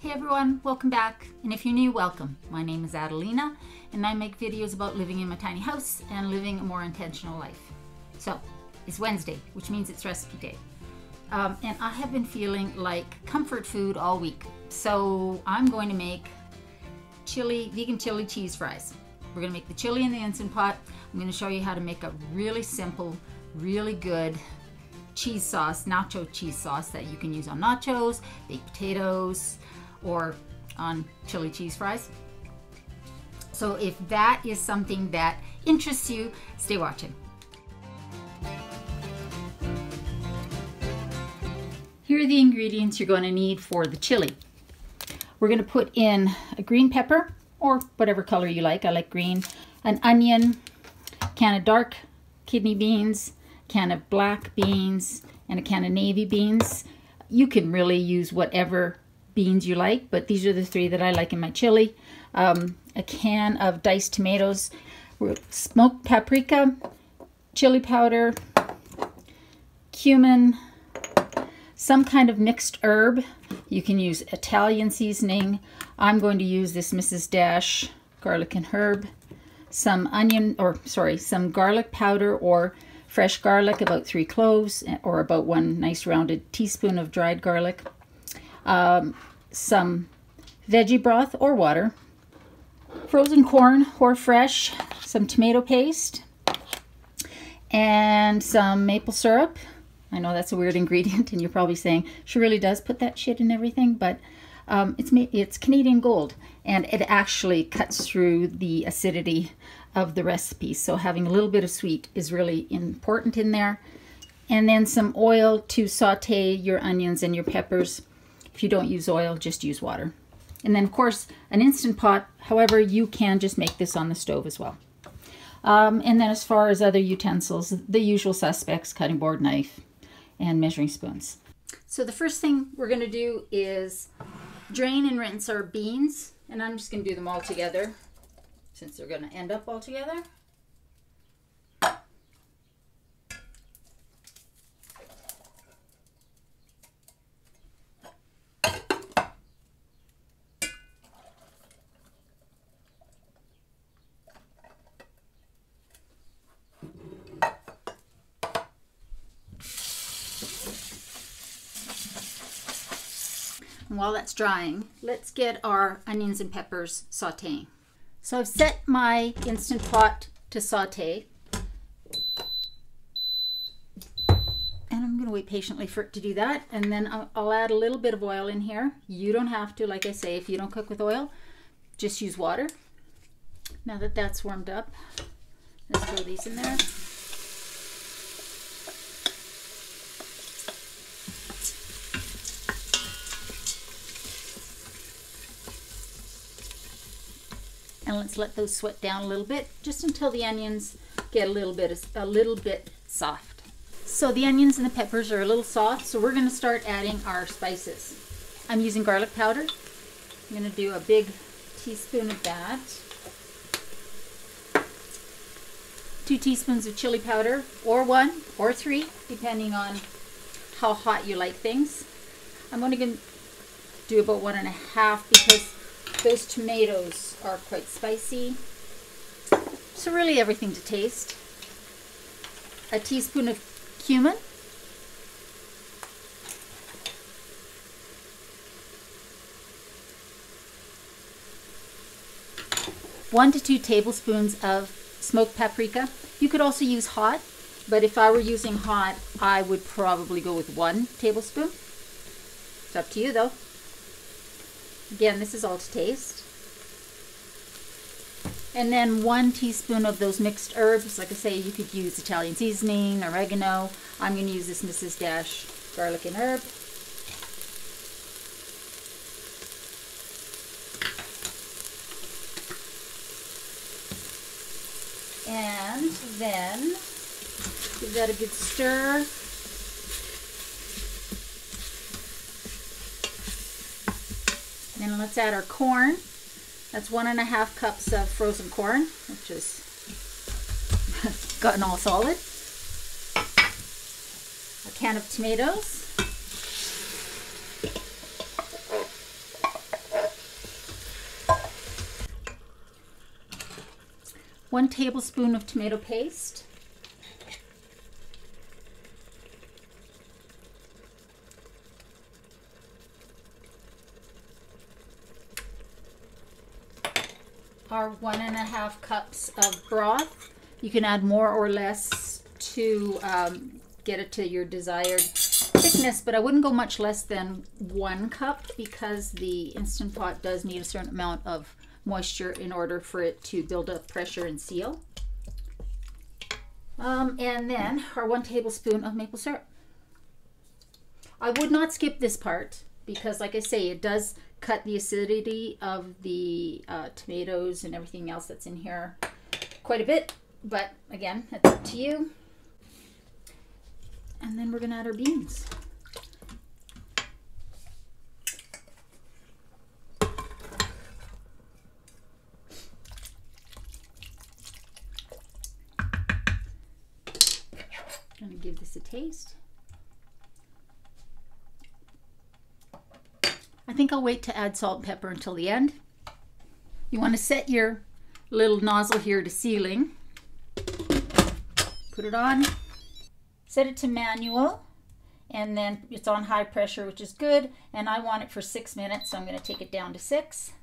Hey everyone, welcome back. And if you're new, welcome. My name is Adelina and I make videos about living in my tiny house and living a more intentional life. So it's Wednesday, which means it's recipe day. And I have been feeling like comfort food all week. So I'm going to make vegan chili cheese fries. We're gonna make the chili in the Instant Pot. I'm gonna show you how to make a really simple, really good cheese sauce, nacho cheese sauce that you can use on nachos, baked potatoes, or on chili cheese fries. So if that is something that interests you, stay watching. Here are the ingredients you're going to need for the chili. We're going to put in a green pepper, or whatever color you like. I like green. An onion, a can of dark kidney beans, a can of black beans, and a can of navy beans. You can really use whatever beans you like, but these are the three that I like in my chili. A can of diced tomatoes, smoked paprika, chili powder, cumin, some kind of mixed herb. You can use Italian seasoning. I'm going to use this Mrs. Dash garlic and herb, some garlic powder or fresh garlic, about 3 cloves, or about 1 nice rounded teaspoon of dried garlic. Some veggie broth or water, frozen corn or fresh, some tomato paste, and some maple syrup. I know that's a weird ingredient and you're probably saying, she really does put that shit in everything, but it's Canadian gold and it actually cuts through the acidity of the recipe. So having a little bit of sweet is really important in there. And then some oil to saute your onions and your peppers. If you don't use oil, just use water. And then of course, an Instant Pot. However, you can just make this on the stove as well. And then as far as other utensils, the usual suspects, cutting board, knife, and measuring spoons. So the first thing we're going to do is drain and rinse our beans. And I'm just going to do them all together since they're going to end up all together. And while that's drying, let's get our onions and peppers sauteing. So I've set my Instant Pot to saute. And I'm going to wait patiently for it to do that. And then I'll add a little bit of oil in here. You don't have to, like I say, if you don't cook with oil, just use water. Now that that's warmed up, let's throw these in there. And let's let those sweat down a little bit, just until the onions get a little bit soft. So the onions and the peppers are a little soft, so we're going to start adding our spices. I'm using garlic powder. I'm going to do a big teaspoon of that. 2 teaspoons of chili powder, or 1 or 3, depending on how hot you like things. I'm going to do about 1.5 because those tomatoes are quite spicy. So really everything to taste. A teaspoon of cumin. One to 2 tablespoons of smoked paprika. You could also use hot, but if I were using hot, I would probably go with 1 tablespoon. It's up to you though. Again, this is all to taste. And then 1 teaspoon of those mixed herbs. Like I say, you could use Italian seasoning, oregano. I'm going to use this Mrs. Dash garlic and herb. And then give that a good stir. And let's add our corn. That's 1.5 cups of frozen corn, which is gotten all solid. A can of tomatoes. 1 tablespoon of tomato paste. Our 1.5 cups of broth. You can add more or less to get it to your desired thickness, but I wouldn't go much less than 1 cup because the Instant Pot does need a certain amount of moisture in order for it to build up pressure and seal. And then our 1 tablespoon of maple syrup. I would not skip this part because, like I say, it does cut the acidity of the tomatoes and everything else that's in here quite a bit. But again, it's up to you. And then we're going to add our beans. I'm going to give this a taste. I think I'll wait to add salt and pepper until the end. You want to set your little nozzle here to sealing. Put it on. Set it to manual, and then it's on high pressure, which is good, and I want it for 6 minutes, so I'm going to take it down to 6.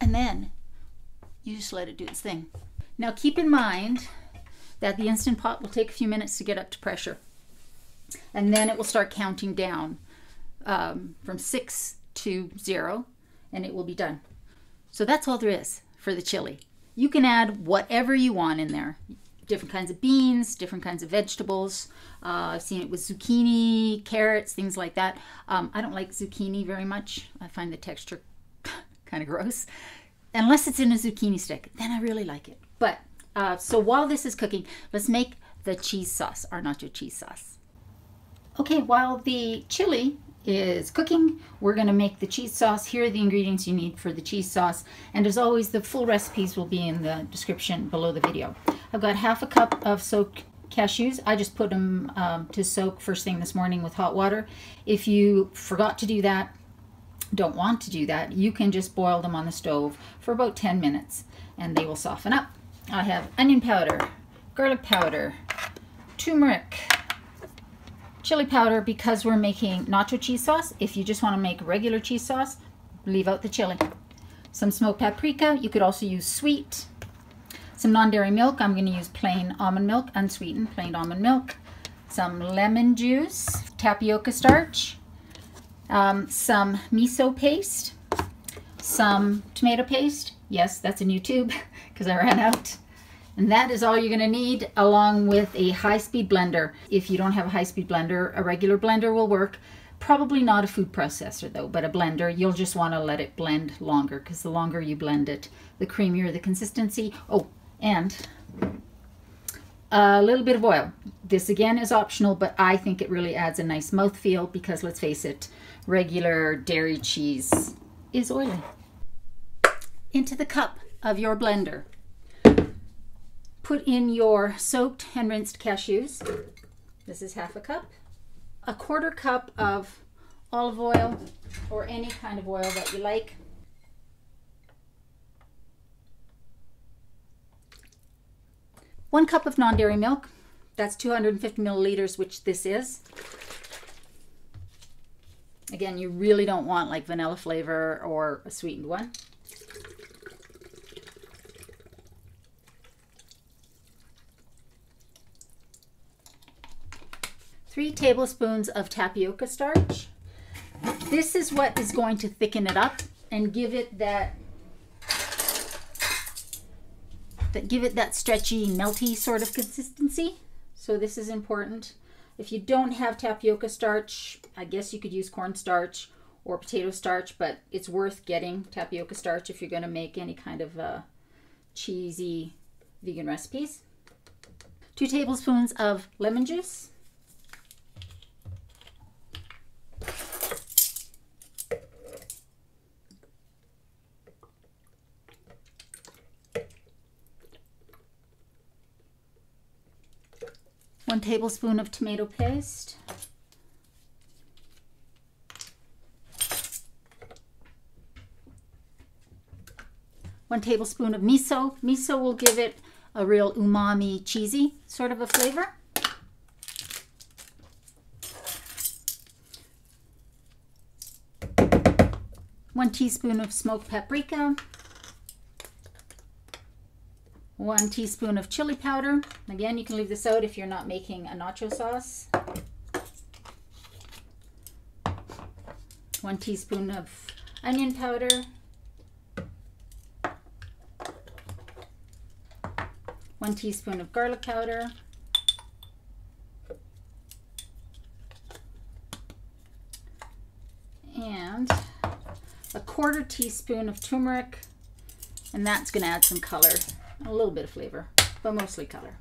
And then you just let it do its thing. Now keep in mind that the Instant Pot will take a few minutes to get up to pressure, and then it will start counting down from 6 to 0, and it will be done. So that's all there is for the chili. You can add whatever you want in there. Different kinds of beans, different kinds of vegetables. I've seen it with zucchini, carrots, things like that. I don't like zucchini very much. I find the texture kind of gross. Unless it's in a zucchini stick, then I really like it. But so while this is cooking, let's make the cheese sauce, our nacho cheese sauce. Okay, while the chili is cooking, we're going to make the cheese sauce. Here are the ingredients you need for the cheese sauce, and as always, the full recipes will be in the description below the video. I've got 1/2 cup of soaked cashews. I just put them to soak first thing this morning with hot water. If you forgot to do that, don't want to do that, you can just boil them on the stove for about 10 minutes and they will soften up. I have onion powder, garlic powder, turmeric, chili powder because we're making nacho cheese sauce. If you just want to make regular cheese sauce, leave out the chili. Some smoked paprika. You could also use sweet. Some non-dairy milk. I'm going to use plain almond milk, unsweetened plain almond milk. Some lemon juice, tapioca starch, some miso paste, some tomato paste. Yes, that's a new tube because I ran out. And that is all you're going to need, along with a high-speed blender. If you don't have a high-speed blender, a regular blender will work. Probably not a food processor though, but a blender. You'll just want to let it blend longer because the longer you blend it, the creamier the consistency. Oh, and a little bit of oil. This again is optional, but I think it really adds a nice mouthfeel because, let's face it, regular dairy cheese is oily. Into the cup of your blender, put in your soaked and rinsed cashews. This is 1/2 cup. 1/4 cup of olive oil or any kind of oil that you like. One cup of non-dairy milk. That's 250 milliliters, which this is. Again, you really don't want like vanilla flavor or a sweetened one. Three tablespoons of tapioca starch. This is what is going to thicken it up and give it that stretchy, melty sort of consistency. So this is important. If you don't have tapioca starch, I guess you could use cornstarch or potato starch, but it's worth getting tapioca starch if you're going to make any kind of cheesy vegan recipes. 2 tablespoons of lemon juice. One tablespoon of tomato paste. 1 tablespoon of miso. Miso will give it a real umami, cheesy sort of a flavor. One teaspoon of smoked paprika. 1 teaspoon of chili powder. Again, you can leave this out if you're not making a nacho sauce. 1 teaspoon of onion powder. 1 teaspoon of garlic powder. And a 1/4 teaspoon of turmeric, and that's going to add some color, a little bit of flavor, but mostly color.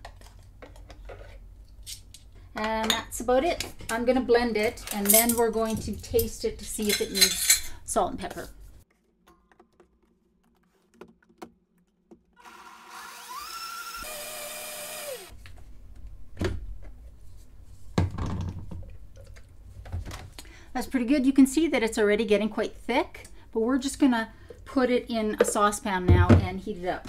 And that's about it. I'm going to blend it, and then we're going to taste it to see if it needs salt and pepper. That's pretty good. You can see that it's already getting quite thick, but we're just going to put it in a saucepan now and heat it up.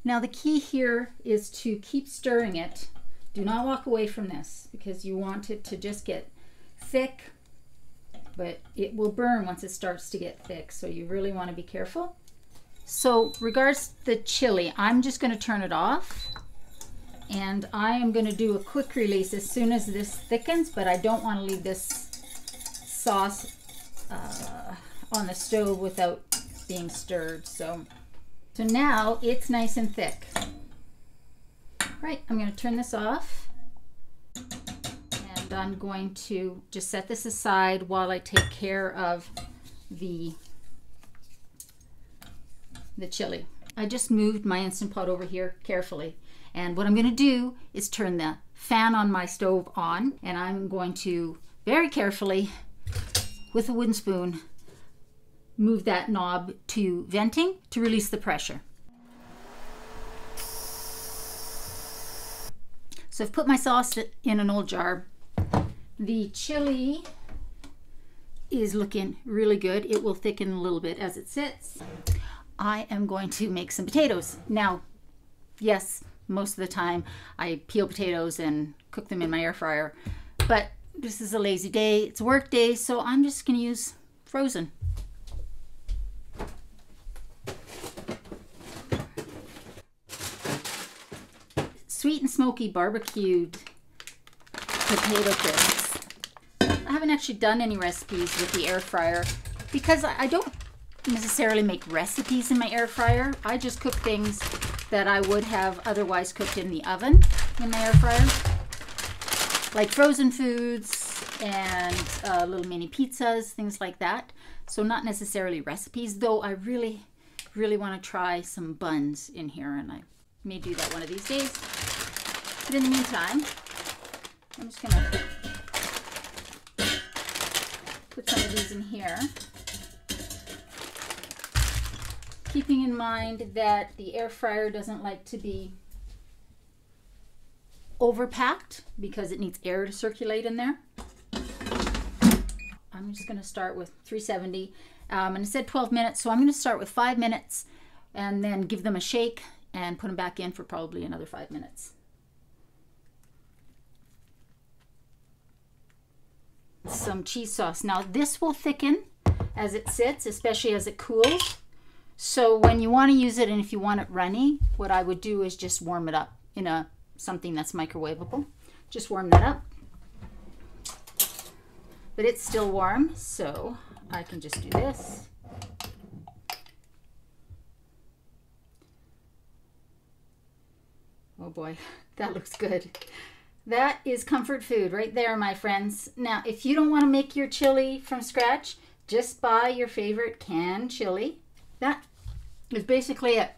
Now the key here is to keep stirring it. Do not walk away from this because you want it to just get thick, but it will burn once it starts to get thick, so you really want to be careful. So regards the chili, I'm just going to turn it off. And I am going to do a quick release as soon as this thickens, but I don't want to leave this sauce on the stove without being stirred. So now it's nice and thick. Right, I'm going to turn this off. And I'm going to just set this aside while I take care of the chili. I just moved my Instant Pot over here carefully. And what I'm going to do is turn the fan on my stove on, and I'm going to very carefully, with a wooden spoon, move that knob to venting to release the pressure. So I've put my sauce in an old jar. The chili is looking really good. It will thicken a little bit as it sits. I am going to make some potatoes. Now, yes, most of the time I peel potatoes and cook them in my air fryer, but this is a lazy day, it's a work day, so I'm just going to use frozen. Sweet and smoky barbecued potato crisps. I haven't actually done any recipes with the air fryer because I don't necessarily make recipes in my air fryer. I just cook things that I would have otherwise cooked in the oven in my air fryer, like frozen foods and little mini pizzas, things like that. So not necessarily recipes, though I really want to try some buns in here, and I may do that one of these days. But in the meantime, I'm just gonna put some of these in here, keeping in mind that the air fryer doesn't like to be overpacked because it needs air to circulate in there. I'm just going to start with 370, and it said 12 minutes, so I'm going to start with 5 minutes and then give them a shake and put them back in for probably another 5 minutes. Some cheese sauce. Now this will thicken as it sits, especially as it cools. So when you want to use it and if you want it runny, what I would do is just warm it up in something that's microwavable. Just warm that up. But it's still warm, so I can just do this. Oh boy, that looks good. That is comfort food right there, my friends. Now, if you don't want to make your chili from scratch, just buy your favorite canned chili. That is basically it.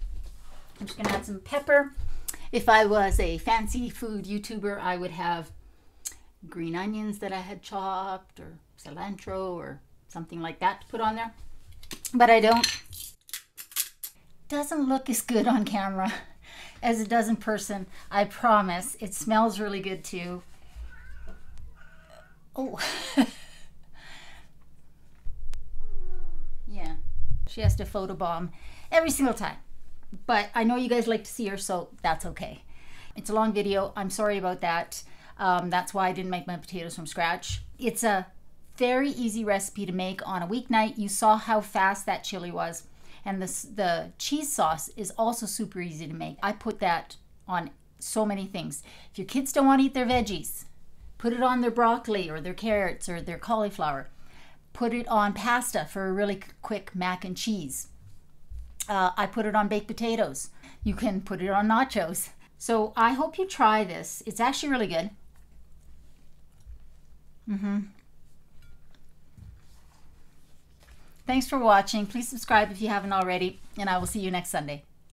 I'm just going to add some pepper. If I was a fancy food YouTuber, I would have green onions that I had chopped, or cilantro, or something like that to put on there. But I don't. Doesn't look as good on camera as it does in person. I promise. It smells really good too. Oh. She has to photobomb every single time. But I know you guys like to see her, so that's okay. It's a long video. I'm sorry about that. That's why I didn't make my potatoes from scratch. It's a very easy recipe to make on a weeknight. You saw how fast that chili was. And the cheese sauce is also super easy to make. I put that on so many things. If your kids don't want to eat their veggies, put it on their broccoli or their carrots or their cauliflower. Put it on pasta for a really quick mac and cheese. I put it on baked potatoes. You can put it on nachos. So I hope you try this. It's actually really good. Thanks for watching. Please subscribe if you haven't already, and I will see you next Sunday.